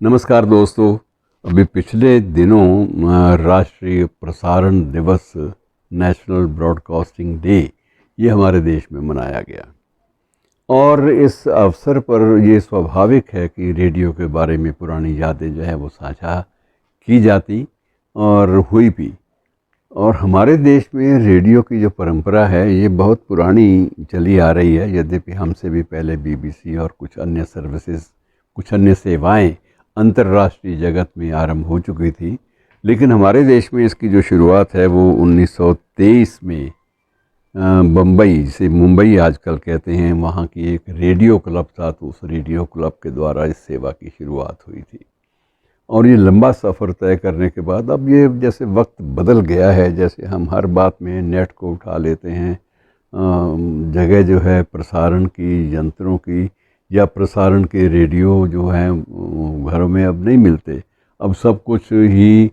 नमस्कार दोस्तों। अभी पिछले दिनों राष्ट्रीय प्रसारण दिवस, नेशनल ब्रॉडकास्टिंग डे, ये हमारे देश में मनाया गया और इस अवसर पर ये स्वाभाविक है कि रेडियो के बारे में पुरानी यादें जो है वो साझा की जाती और हुई भी। और हमारे देश में रेडियो की जो परंपरा है ये बहुत पुरानी चली आ रही है। यद्यपि हमसे भी पहले बीबीसी और कुछ अन्य सर्विसेज, कुछ अन्य सेवाएं अंतर्राष्ट्रीय जगत में आरंभ हो चुकी थी, लेकिन हमारे देश में इसकी जो शुरुआत है वो 1923 में बम्बई, जिसे मुंबई आजकल कहते हैं, वहाँ की एक रेडियो क्लब था, तो उस रेडियो क्लब के द्वारा इस सेवा की शुरुआत हुई थी। और ये लंबा सफ़र तय करने के बाद अब ये जैसे वक्त बदल गया है, जैसे हम हर बात में नेट को उठा लेते हैं, जगह जो है प्रसारण की, यंत्रों की या प्रसारण के रेडियो जो हैं घरों में अब नहीं मिलते। अब सब कुछ ही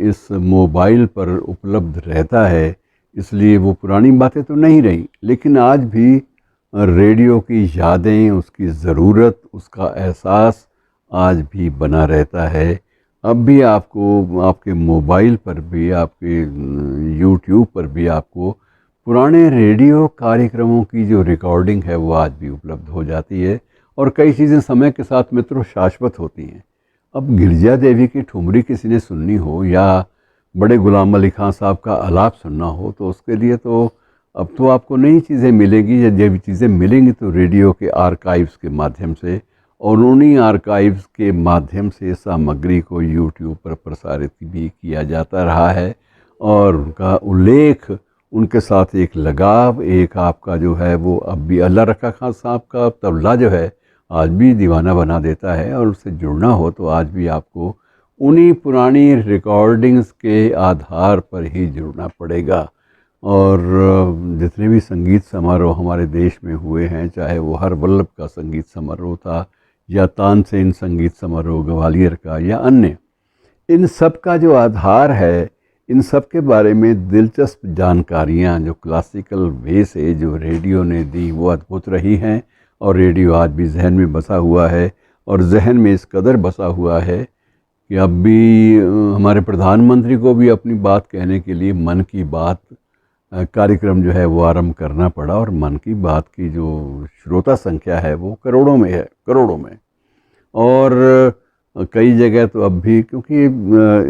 इस मोबाइल पर उपलब्ध रहता है, इसलिए वो पुरानी बातें तो नहीं रही, लेकिन आज भी रेडियो की यादें, उसकी ज़रूरत, उसका एहसास आज भी बना रहता है। अब भी आपको आपके मोबाइल पर भी, आपके यूट्यूब पर भी आपको पुराने रेडियो कार्यक्रमों की जो रिकॉर्डिंग है वो आज भी उपलब्ध हो जाती है। और कई चीज़ें समय के साथ मित्रों शाश्वत होती हैं। अब गिरजा देवी की ठुमरी किसी ने सुननी हो या बड़े गुलाम अली खां साहब का आलाप सुनना हो, तो उसके लिए तो अब तो आपको नई चीज़ें मिलेंगी, या जब चीज़ें मिलेंगी तो रेडियो के आर्काइव्स के माध्यम से, और उन्हीं आर्काइव्स के माध्यम से सामग्री को यूट्यूब पर प्रसारित भी किया जाता रहा है। और उनका उल्लेख, उनके साथ एक लगाव, एक आपका जो है वो अब भी अल्लाह रखा खां साहब का तबला जो है आज भी दीवाना बना देता है। और उससे जुड़ना हो तो आज भी आपको उन्हीं पुरानी रिकॉर्डिंग्स के आधार पर ही जुड़ना पड़ेगा। और जितने भी संगीत समारोह हमारे देश में हुए हैं, चाहे वो हर वल्लभ का संगीत समारोह था या तानसेन संगीत समारोह ग्वालियर का या अन्य, इन सब का जो आधार है, इन सब के बारे में दिलचस्प जानकारियाँ जो क्लासिकल वे से जो रेडियो ने दी वो अद्भुत रही हैं। और रेडियो आज भी जहन में बसा हुआ है, और जहन में इस कदर बसा हुआ है कि अब भी हमारे प्रधानमंत्री को भी अपनी बात कहने के लिए मन की बात कार्यक्रम जो है वो आरंभ करना पड़ा। और मन की बात की जो श्रोता संख्या है वो करोड़ों में है, करोड़ों में। और कई जगह तो अब भी, क्योंकि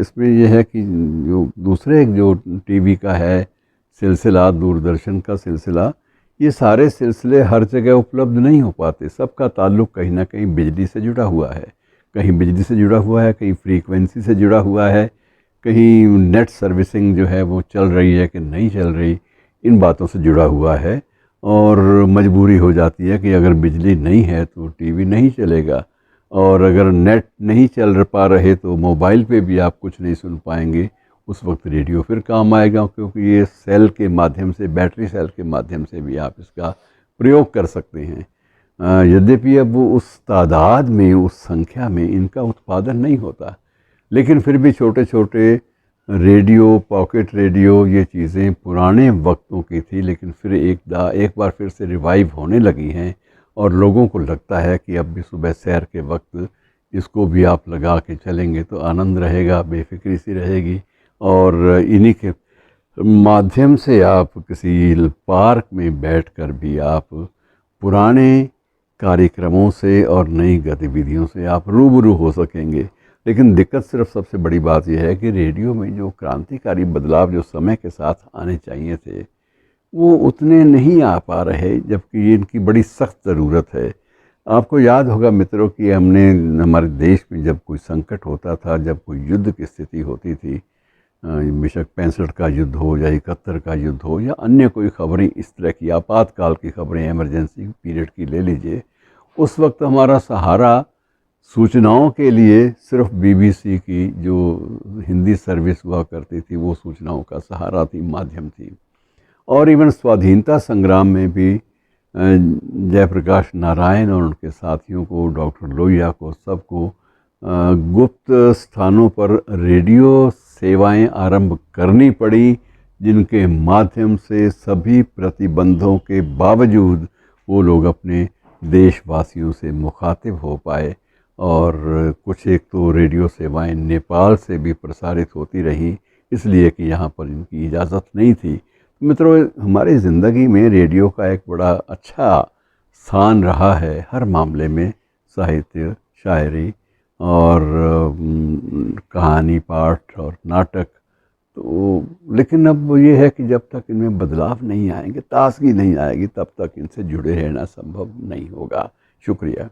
इसमें यह है कि जो दूसरे जो टीवी का है सिलसिला, दूरदर्शन का सिलसिला, ये सारे सिलसिले हर जगह उपलब्ध नहीं हो पाते। सबका ताल्लुक़ कहीं ना कहीं बिजली से जुड़ा हुआ है, कहीं बिजली से जुड़ा हुआ है, कहीं फ्रीक्वेंसी से जुड़ा हुआ है, कहीं नेट सर्विसिंग जो है वो चल रही है कि नहीं चल रही, इन बातों से जुड़ा हुआ है। और मजबूरी हो जाती है कि अगर बिजली नहीं है तो टीवी नहीं चलेगा, और अगर नेट नहीं चल पा रहे तो मोबाइल पे भी आप कुछ नहीं सुन पाएंगे। उस वक्त रेडियो फिर काम आएगा, क्योंकि ये सेल के माध्यम से, बैटरी सेल के माध्यम से भी आप इसका प्रयोग कर सकते हैं। यद्यपि अब वो उस तादाद में, उस संख्या में इनका उत्पादन नहीं होता, लेकिन फिर भी छोटे छोटे रेडियो, पॉकेट रेडियो, ये चीज़ें पुराने वक्तों की थी, लेकिन फिर एक बार फिर से रिवाइव होने लगी हैं। और लोगों को लगता है कि अब भी सुबह सैर के वक्त इसको भी आप लगा के चलेंगे तो आनंद रहेगा, बेफिक्री सी रहेगी। और इन्हीं के माध्यम से आप किसी पार्क में बैठकर भी आप पुराने कार्यक्रमों से और नई गतिविधियों से आप रूबरू हो सकेंगे। लेकिन दिक्कत सिर्फ सबसे बड़ी बात यह है कि रेडियो में जो क्रांतिकारी बदलाव जो समय के साथ आने चाहिए थे वो उतने नहीं आ पा रहे, जबकि इनकी बड़ी सख्त ज़रूरत है। आपको याद होगा मित्रों कि हमारे देश में जब कोई संकट होता था, जब कोई युद्ध की स्थिति होती थी, बेशक 65 का युद्ध हो या 71 का युद्ध हो या अन्य कोई खबरें इस तरह की आपातकाल की खबरें, इमरजेंसी पीरियड की ले लीजिए, उस वक्त हमारा सहारा सूचनाओं के लिए सिर्फ बीबीसी की जो हिंदी सर्विस हुआ करती थी वो सूचनाओं का सहारा थी, माध्यम थी। और इवन स्वाधीनता संग्राम में भी जयप्रकाश नारायण और उनके साथियों को, डॉक्टर लोहिया को, सबको गुप्त स्थानों पर रेडियो सेवाएं आरंभ करनी पड़ी, जिनके माध्यम से सभी प्रतिबंधों के बावजूद वो लोग अपने देशवासियों से मुखातिब हो पाए। और कुछ एक तो रेडियो सेवाएं नेपाल से भी प्रसारित होती रहीं, इसलिए कि यहाँ पर इनकी इजाज़त नहीं थी। मित्रों, हमारी ज़िंदगी में रेडियो का एक बड़ा अच्छा स्थान रहा है हर मामले में, साहित्य, शायरी और कहानी पाठ और नाटक। तो लेकिन अब ये है कि जब तक इनमें बदलाव नहीं आएंगे, ताजगी नहीं आएगी, तब तक इनसे जुड़े रहना संभव नहीं होगा। शुक्रिया।